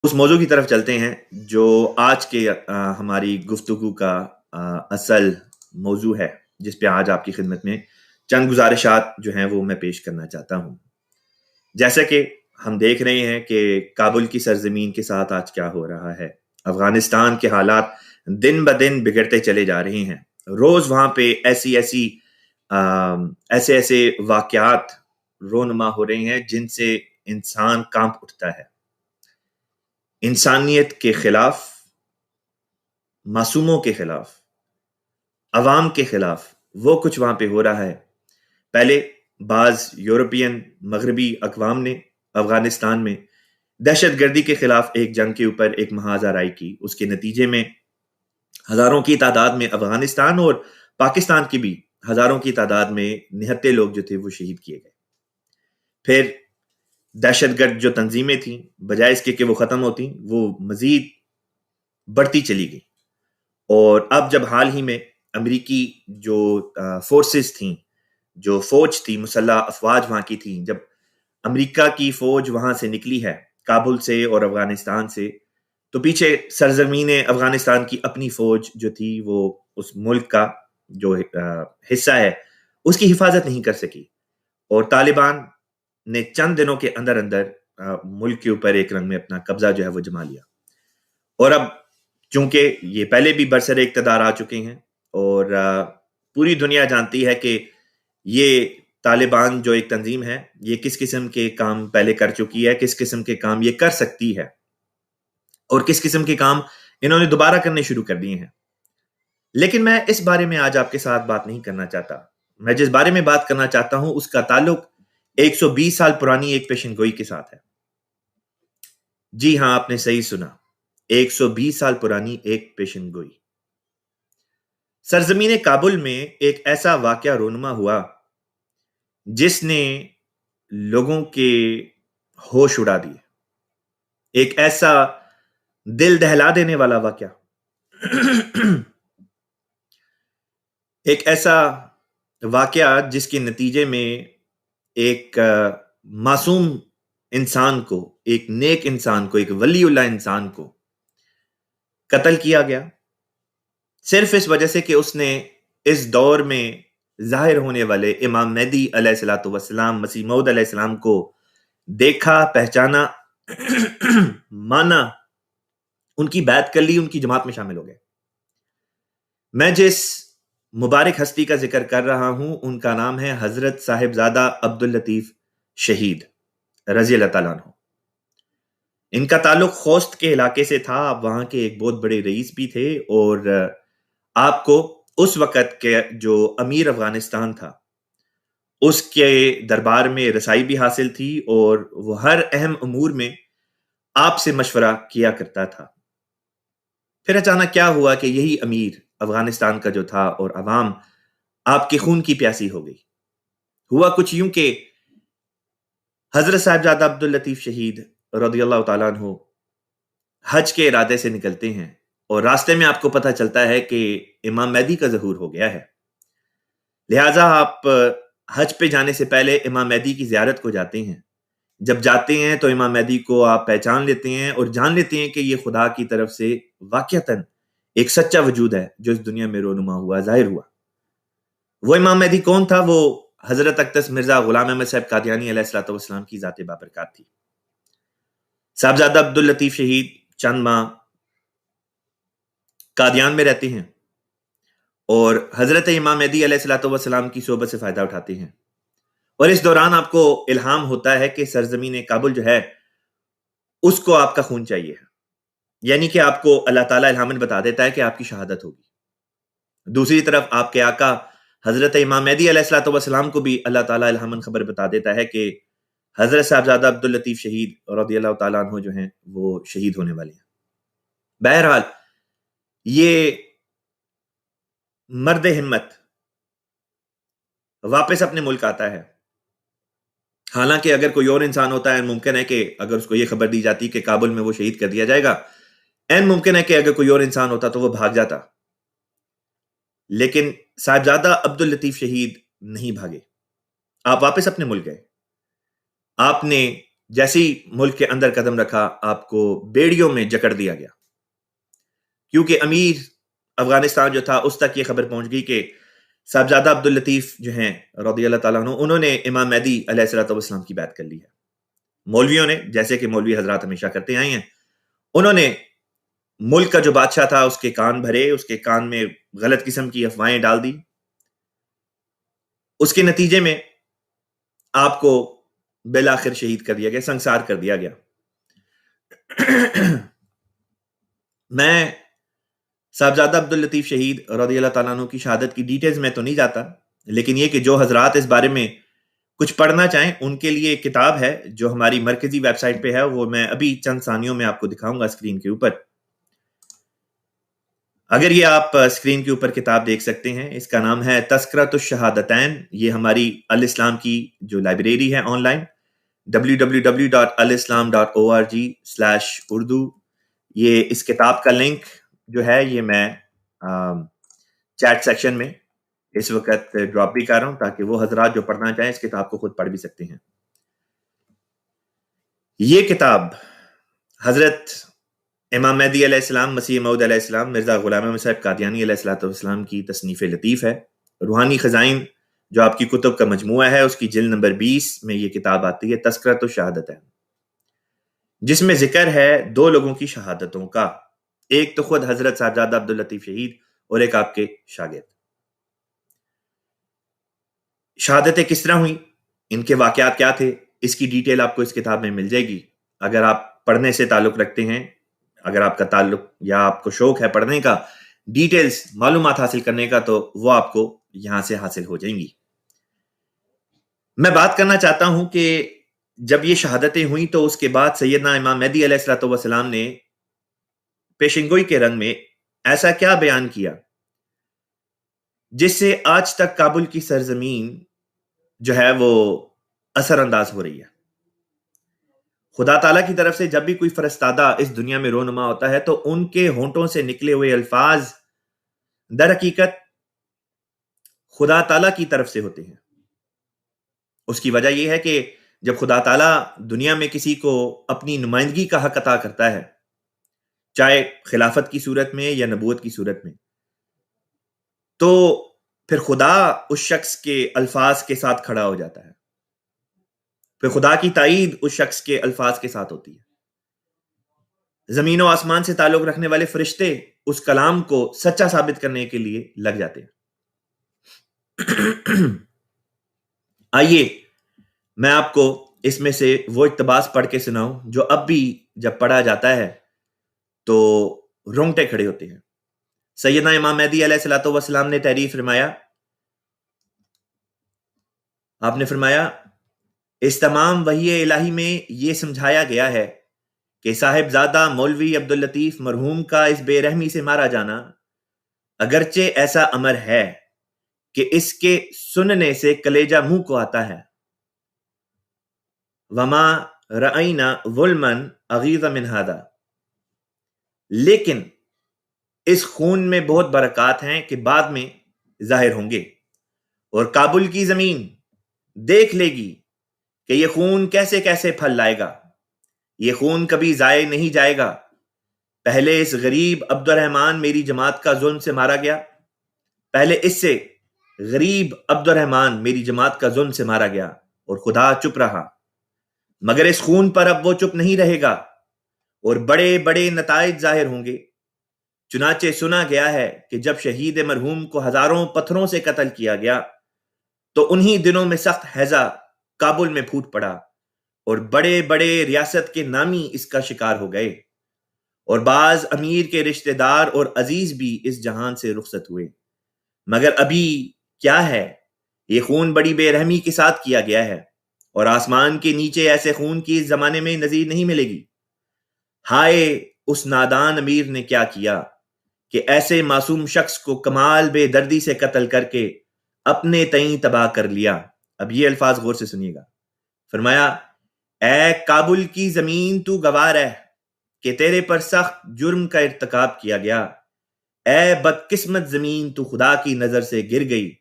اس موضوع کی طرف چلتے ہیں جو آج کے ہماری گفتگو کا اصل موضوع ہے، جس پہ آج آپ کی خدمت میں چند گزارشات جو ہیں وہ میں پیش کرنا چاہتا ہوں۔ جیسا کہ ہم دیکھ رہے ہیں کہ کابل کی سرزمین کے ساتھ آج کیا ہو رہا ہے، افغانستان کے حالات دن بدن بگڑتے چلے جا رہے ہیں۔ روز وہاں پہ ایسے واقعات رونما ہو رہے ہیں جن سے انسان کانپ اٹھتا ہے۔ انسانیت کے خلاف، معصوموں کے خلاف، عوام کے خلاف وہ کچھ وہاں پہ ہو رہا ہے۔ پہلے بعض یورپین مغربی اقوام نے افغانستان میں دہشت گردی کے خلاف ایک جنگ کے اوپر ایک محاذ آرائی کی، اس کے نتیجے میں ہزاروں کی تعداد میں افغانستان اور پاکستان کی بھی ہزاروں کی تعداد میں نہتے لوگ جو تھے وہ شہید کیے گئے۔ پھر دہشت گرد جو تنظیمیں تھیں، بجائے اس کے کہ وہ ختم ہوتی، وہ مزید بڑھتی چلی گئی۔ اور اب جب حال ہی میں امریکی جو فورسز تھیں، جو فوج تھی، مسلح افواج وہاں کی تھیں، جب امریکہ کی فوج وہاں سے نکلی ہے، کابل سے اور افغانستان سے، تو پیچھے سرزمین افغانستان کی اپنی فوج جو تھی وہ اس ملک کا جو حصہ ہے اس کی حفاظت نہیں کر سکی، اور طالبان نے چند دنوں کے اندر اندر ملک کے اوپر ایک رنگ میں اپنا قبضہ جو ہے وہ جما لیا۔ اور اب چونکہ یہ پہلے بھی برسر اقتدار آ چکے ہیں اور پوری دنیا جانتی ہے کہ یہ طالبان جو ایک تنظیم ہے یہ کس قسم کے کام پہلے کر چکی ہے، کس قسم کے کام یہ کر سکتی ہے، اور کس قسم کے کام انہوں نے دوبارہ کرنے شروع کر دیے ہیں۔ لیکن میں اس بارے میں آج آپ کے ساتھ بات نہیں کرنا چاہتا۔ میں جس بارے میں بات کرنا چاہتا ہوں اس کا تعلق 120 سال پرانی ایک پیشن گوئی کے ساتھ ہے۔ جی ہاں، آپ نے صحیح سنا، 120 سال پرانی ایک پیشن گوئی۔ سرزمین کابل میں ایک ایسا واقعہ رونما ہوا جس نے لوگوں کے ہوش اڑا دیے، ایک ایسا دل دہلا دینے والا واقعہ، ایک ایسا واقعہ جس کے نتیجے میں ایک معصوم انسان کو، ایک نیک انسان کو، ایک ولی اللہ انسان کو قتل کیا گیا، صرف اس وجہ سے کہ اس نے اس دور میں ظاہر ہونے والے امام مہدی علیہ الصلوۃ والسلام، مسیح موعود علیہ السلام کو دیکھا، پہچانا، مانا، ان کی بیعت کر لی، ان کی جماعت میں شامل ہو گئے۔ میں جس مبارک ہستی کا ذکر کر رہا ہوں ان کا نام ہے حضرت صاحبزادہ عبداللطیف شہید رضی اللہ تعالیٰ عنہ۔ ان کا تعلق خوست کے علاقے سے تھا، آپ وہاں کے ایک بہت بڑے رئیس بھی تھے، اور آپ کو اس وقت کے جو امیر افغانستان تھا اس کے دربار میں رسائی بھی حاصل تھی، اور وہ ہر اہم امور میں آپ سے مشورہ کیا کرتا تھا۔ پھر اچانک کیا ہوا کہ یہی امیر افغانستان کا جو تھا اور عوام آپ کے خون کی پیاسی ہو گئی۔ ہوا کچھ یوں کہ حضرت صاحبزادہ عبداللطیف شہید رضی اللہ تعالیٰ عنہ حج کے ارادے سے نکلتے ہیں، اور راستے میں آپ کو پتہ چلتا ہے کہ امام مہدی کا ظہور ہو گیا ہے، لہٰذا آپ حج پہ جانے سے پہلے امام مہدی کی زیارت کو جاتے ہیں۔ جب جاتے ہیں تو امام مہدی کو آپ پہچان لیتے ہیں اور جان لیتے ہیں کہ یہ خدا کی طرف سے واقعتاً ایک سچا وجود ہے جو اس دنیا میں رونما ہوا، ظاہر ہوا۔ وہ امام مہدی کون تھا؟ وہ حضرت اقدس مرزا غلام احمد صاحب قادیانی علیہ الصلوۃ والسلام کی ذات بابرکات تھی۔ صاحبزادہ عبداللطیف شہید چند ماہ قادیان میں رہتے ہیں اور حضرت امام مہدی علیہ الصلوۃ والسلام کی صحبت سے فائدہ اٹھاتے ہیں، اور اس دوران آپ کو الہام ہوتا ہے کہ سرزمین کابل جو ہے اس کو آپ کا خون چاہیے ہے، یعنی کہ آپ کو اللہ تعالیٰ الہامن بتا دیتا ہے کہ آپ کی شہادت ہوگی۔ دوسری طرف آپ کے آقا حضرت امام مہدی علیہ الصلوۃ والسلام کو بھی اللہ تعالیٰ الہامن خبر بتا دیتا ہے کہ حضرت صاحبزادہ عبداللطیف شہید رضی اللہ تعالیٰ عنہ جو ہیں وہ شہید ہونے والے ہیں۔ بہرحال یہ مرد ہمت واپس اپنے ملک آتا ہے، حالانکہ اگر کوئی اور انسان ہوتا ہے ممکن ہے کہ اگر اس کو یہ خبر دی جاتی کہ کابل میں وہ شہید کر دیا جائے گا، ممکن ہے کہ اگر کوئی اور انسان ہوتا تو وہ بھاگ جاتا، لیکن صاحبزادہ عبداللطیف شہید نہیں بھاگے، آپ واپس اپنے ملک گئے۔ آپ نے جیسی ملک کے اندر قدم رکھا آپ کو بیڑیوں میں جکڑ دیا گیا، کیونکہ امیر افغانستان جو تھا اس تک یہ خبر پہنچ گئی کہ صاحبزادہ عبداللطیف جو ہیں رضی اللہ تعالیٰ عنہ، انہوں نے امام مہدی علیہ الصلوۃ والسلام کی بیعت کر لی ہے۔ مولویوں نے، جیسے کہ مولوی حضرات ہمیشہ کرتے آئے ہیں، انہوں نے ملک کا جو بادشاہ تھا اس کے کان بھرے، اس کے کان میں غلط قسم کی افواہیں ڈال دی، اس کے نتیجے میں آپ کو بالآخر شہید کر دیا گیا، سنسار کر دیا گیا۔ میں صاحبزادہ عبداللطیف شہید رضی اللہ تعالیٰ عنہ کی شہادت کی ڈیٹیلز میں تو نہیں جاتا، لیکن یہ کہ جو حضرات اس بارے میں کچھ پڑھنا چاہیں ان کے لیے ایک کتاب ہے جو ہماری مرکزی ویب سائٹ پہ ہے، وہ میں ابھی چند ثانیوں میں آپ کو دکھاؤں گا اسکرین کے اوپر۔ اگر یہ آپ اسکرین کے اوپر کتاب دیکھ سکتے ہیں، اس کا نام ہے تذکرۃ الشہادتین۔ یہ ہماری الاسلام کی جو لائبریری ہے آن لائن، www.alislam.org/urdu، یہ اس کتاب کا لنک جو ہے یہ میں چیٹ سیکشن میں اس وقت ڈراپ بھی کر رہا ہوں تاکہ وہ حضرات جو پڑھنا چاہیں اس کتاب کو خود پڑھ بھی سکتے ہیں۔ یہ کتاب حضرت امام مہدی علیہ السلام، مسیح موعود علیہ السلام، مرزا غلام احمد صاحب قادیانی علیہ الصلوۃ والسلام کی تصنیف لطیف ہے۔ روحانی خزائن جو آپ کی کتب کا مجموعہ ہے، اس کی جلد نمبر 20 میں یہ کتاب آتی ہے، تذکرۃ الشہادتین، جس میں ذکر ہے دو لوگوں کی شہادتوں کا، ایک تو خود حضرت صاحبزادہ عبداللطیف شہید اور ایک آپ کے شاگرد۔ شہادتیں کس طرح ہوئیں، ان کے واقعات کیا تھے، اس کی ڈیٹیل آپ کو اس کتاب میں مل جائے گی۔ اگر آپ پڑھنے سے تعلق رکھتے ہیں، اگر آپ کا تعلق یا آپ کو شوق ہے پڑھنے کا، ڈیٹیلز معلومات حاصل کرنے کا، تو وہ آپ کو یہاں سے حاصل ہو جائیں گی۔ میں بات کرنا چاہتا ہوں کہ جب یہ شہادتیں ہوئیں تو اس کے بعد سیدنا امام مہدی علیہ الصلوۃ والسلام نے پیشنگوئی کے رنگ میں ایسا کیا بیان کیا جس سے آج تک کابل کی سرزمین جو ہے وہ اثر انداز ہو رہی ہے۔ خدا تعالیٰ کی طرف سے جب بھی کوئی فرستادہ اس دنیا میں رونما ہوتا ہے تو ان کے ہونٹوں سے نکلے ہوئے الفاظ در حقیقت خدا تعالیٰ کی طرف سے ہوتے ہیں۔ اس کی وجہ یہ ہے کہ جب خدا تعالیٰ دنیا میں کسی کو اپنی نمائندگی کا حق عطا کرتا ہے، چاہے خلافت کی صورت میں یا نبوت کی صورت میں، تو پھر خدا اس شخص کے الفاظ کے ساتھ کھڑا ہو جاتا ہے، پھر خدا کی تائید اس شخص کے الفاظ کے ساتھ ہوتی ہے۔ زمین و آسمان سے تعلق رکھنے والے فرشتے اس کلام کو سچا ثابت کرنے کے لیے لگ جاتے ہیں۔ آئیے میں آپ کو اس میں سے وہ اقتباس پڑھ کے سناؤں جو اب بھی جب پڑھا جاتا ہے تو رونگٹے کھڑے ہوتے ہیں۔ سیدنا امام مہدی علیہ الصلوۃ والسلام نے تعریف فرمایا، آپ نے فرمایا، اس تمام وحی الہی میں یہ سمجھایا گیا ہے کہ صاحبزادہ مولوی عبداللطیف مرحوم کا اس بے رحمی سے مارا جانا اگرچہ ایسا امر ہے کہ اس کے سننے سے کلیجہ منہ کو آتا ہے، وما رأینا ظلما اغیظ من ھذا، لیکن اس خون میں بہت برکات ہیں کہ بعد میں ظاہر ہوں گے، اور کابل کی زمین دیکھ لے گی کہ یہ خون کیسے کیسے پھل لائے گا، یہ خون کبھی ضائع نہیں جائے گا۔ پہلے اس غریب عبد الرحمن میری جماعت کا ظلم سے مارا گیا، پہلے اس سے غریب عبد الرحمن میری جماعت کا ظلم سے مارا گیا، اور خدا چپ رہا، مگر اس خون پر اب وہ چپ نہیں رہے گا، اور بڑے بڑے نتائج ظاہر ہوں گے۔ چنانچہ سنا گیا ہے کہ جب شہید مرحوم کو ہزاروں پتھروں سے قتل کیا گیا تو انہی دنوں میں سخت ہیضہ کابل میں پھوٹ پڑا، اور بڑے بڑے ریاست کے نامی اس کا شکار ہو گئے، اور بعض امیر کے رشتہ دار اور عزیز بھی اس جہان سے رخصت ہوئے، مگر ابھی کیا ہے، یہ خون بڑی بے رحمی کے ساتھ کیا گیا ہے، اور آسمان کے نیچے ایسے خون کی اس زمانے میں نظیر نہیں ملے گی۔ ہائے اس نادان امیر نے کیا کیا کہ ایسے معصوم شخص کو کمال بے دردی سے قتل کر کے اپنے تئیں تباہ کر لیا۔ اب یہ الفاظ غور سے سنیے گا۔ فرمایا، اے کابل کی زمین تو گواہ رہ کہ تیرے پر سخت جرم کا ارتکاب کیا گیا، اے بدقسمت زمین تو خدا کی نظر سے گر گئی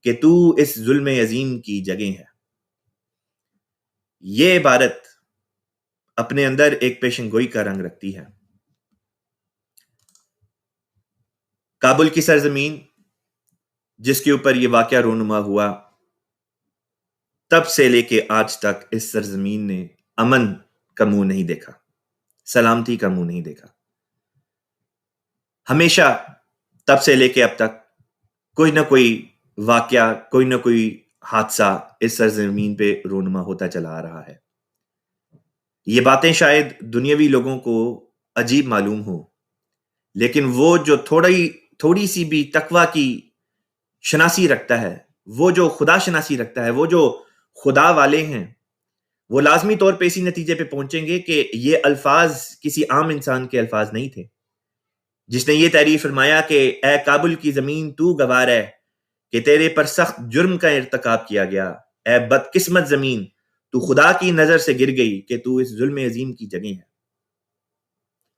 کہ تو اس ظلم عظیم کی جگہ ہے۔ یہ عبارت اپنے اندر ایک پیشن گوئی کا رنگ رکھتی ہے۔ کابل کی سرزمین جس کے اوپر یہ واقعہ رونما ہوا، تب سے لے کے آج تک اس سرزمین نے امن کا منہ نہیں دیکھا، سلامتی کا منہ نہیں دیکھا۔ ہمیشہ تب سے لے کے اب تک کوئی نہ کوئی واقعہ، کوئی نہ کوئی حادثہ اس سرزمین پہ رونما ہوتا چلا آ رہا ہے۔ یہ باتیں شاید دنیاوی لوگوں کو عجیب معلوم ہو، لیکن وہ جو تھوڑی سی بھی تقویٰ کی شناسی رکھتا ہے، وہ جو خدا شناسی رکھتا ہے، وہ جو خدا والے ہیں، وہ لازمی طور پہ اسی نتیجے پہ پہنچیں گے کہ یہ الفاظ کسی عام انسان کے الفاظ نہیں تھے، جس نے یہ تعریف فرمایا کہ اے کابل کی زمین تو گوار ہے کہ تیرے پر سخت جرم کا ارتکاب کیا گیا، اے بدقسمت زمین تو خدا کی نظر سے گر گئی کہ تو اس ظلم عظیم کی جگہ ہے۔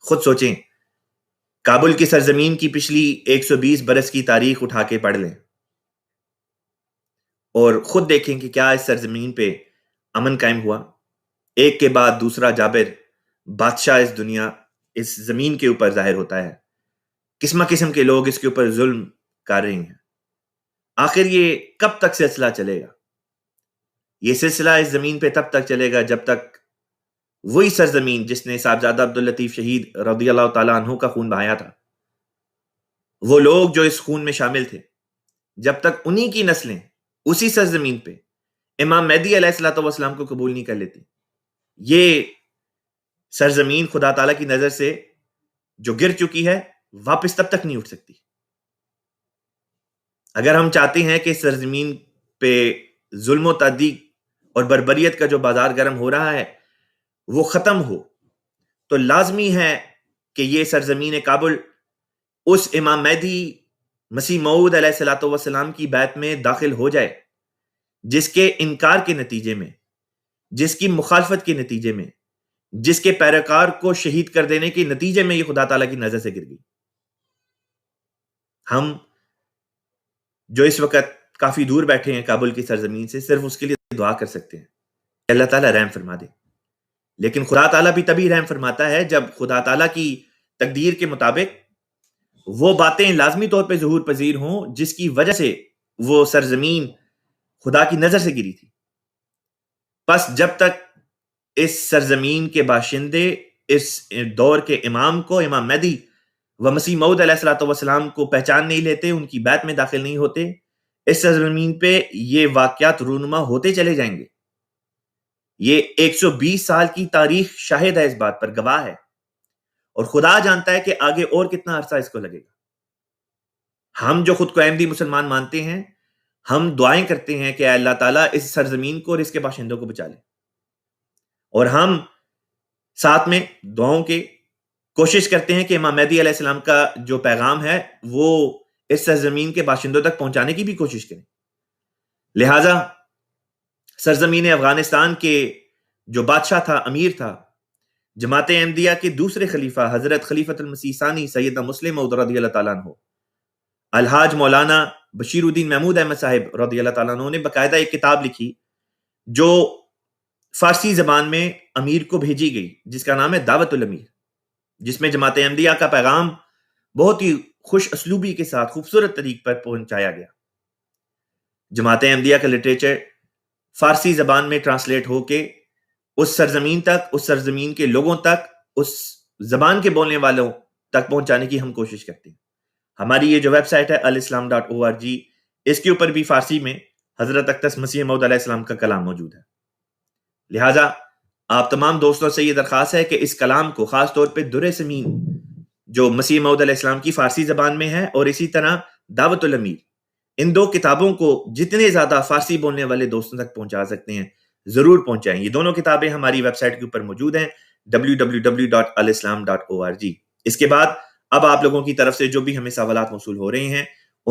خود سوچیں، کابل کی سرزمین کی پچھلی 120 برس کی تاریخ اٹھا کے پڑھ لیں اور خود دیکھیں کہ کیا اس سرزمین پہ امن قائم ہوا۔ ایک کے بعد دوسرا جابر بادشاہ اس زمین کے اوپر ظاہر ہوتا ہے، قسم قسم کے لوگ اس کے اوپر ظلم کر رہے ہیں۔ آخر یہ کب تک سلسلہ چلے گا؟ یہ سلسلہ اس زمین پہ تب تک چلے گا جب تک وہی سرزمین جس نے صاحبزادہ عبداللطیف شہید رضی اللہ تعالیٰ عنہ کا خون بہایا تھا، وہ لوگ جو اس خون میں شامل تھے، جب تک انہی کی نسلیں اسی سرزمین پہ امام مہدی علیہ الصلوۃ والسلام کو قبول نہیں کر لیتی، یہ سرزمین خدا تعالیٰ کی نظر سے جو گر چکی ہے واپس تب تک نہیں اٹھ سکتی۔ اگر ہم چاہتے ہیں کہ سرزمین پہ ظلم و تعدی اور بربریت کا جو بازار گرم ہو رہا ہے وہ ختم ہو، تو لازمی ہے کہ یہ سرزمین کابل اس امام مہدی مسیح موعود علیہ الصلوۃ والسلام کی بیعت میں داخل ہو جائے، جس کے انکار کے نتیجے میں، جس کی مخالفت کے نتیجے میں، جس کے پیروکار کو شہید کر دینے کے نتیجے میں یہ خدا تعالیٰ کی نظر سے گر گئی۔ ہم جو اس وقت کافی دور بیٹھے ہیں کابل کی سرزمین سے، صرف اس کے لیے دعا کر سکتے ہیں کہ اللہ تعالیٰ رحم فرما دے۔ لیکن خدا تعالیٰ بھی تبھی رحم فرماتا ہے جب خدا تعالیٰ کی تقدیر کے مطابق وہ باتیں لازمی طور پہ ظہور پذیر ہوں جس کی وجہ سے وہ سرزمین خدا کی نظر سے گری تھی۔ پس جب تک اس سرزمین کے باشندے اس دور کے امام کو، امام مہدی و مسیح موعود علیہ الصلوۃ والسلام کو پہچان نہیں لیتے، ان کی بیعت میں داخل نہیں ہوتے، اس سرزمین پہ یہ واقعات رونما ہوتے چلے جائیں گے۔ یہ 120 سال کی تاریخ شاہد ہے، اس بات پر گواہ ہے، اور خدا جانتا ہے کہ آگے اور کتنا عرصہ اس کو لگے گا۔ ہم جو خود کو احمدی مسلمان مانتے ہیں، ہم دعائیں کرتے ہیں کہ اے اللہ تعالیٰ اس سرزمین کو اور اس کے باشندوں کو بچا لے، اور ہم ساتھ میں دعاؤں کے کوشش کرتے ہیں کہ امام مہدی علیہ السلام کا جو پیغام ہے وہ اس سرزمین کے باشندوں تک پہنچانے کی بھی کوشش کریں۔ لہٰذا سرزمین افغانستان کے جو بادشاہ تھا، امیر تھا، جماعت احمدیہ کے دوسرے خلیفہ حضرت خلیفۃ المسیح ثانی سیدنا مسلم موعود رضی اللہ تعالیٰ عنہ، الحاج مولانا بشیر الدین محمود احمد صاحب رضی اللہ تعالیٰ عنہ نے باقاعدہ ایک کتاب لکھی جو فارسی زبان میں امیر کو بھیجی گئی، جس کا نام ہے دعوت الامیر، جس میں جماعت احمدیہ کا پیغام بہت ہی خوش اسلوبی کے ساتھ خوبصورت طریق پر پہنچایا گیا۔ جماعت احمدیہ کا لٹریچر فارسی زبان میں ٹرانسلیٹ ہو کے اس سرزمین تک، اس سرزمین کے لوگوں تک، اس زبان کے بولنے والوں تک پہنچانے کی ہم کوشش کرتے ہیں۔ ہماری یہ جو ویب سائٹ ہے alislam.org، اس کے اوپر بھی فارسی میں حضرت اقدس مسیح موعود علیہ السلام کا کلام موجود ہے۔ لہٰذا آپ تمام دوستوں سے یہ درخواست ہے کہ اس کلام کو، خاص طور پہ در سمین جو مسیح موعود علیہ السلام کی فارسی زبان میں ہے، اور اسی طرح دعوت الامیر، ان دو کتابوں کو جتنے زیادہ فارسی بولنے والے دوستوں تک پہنچا سکتے ہیں ضرور پہنچائیں۔ یہ دونوں کتابیں ہماری ویب سائٹ کے اوپر موجود ہیں www.alislam.org۔ اس کے بعد اب آپ لوگوں کی طرف سے جو بھی ہمیں سوالات موصول ہو رہے ہیں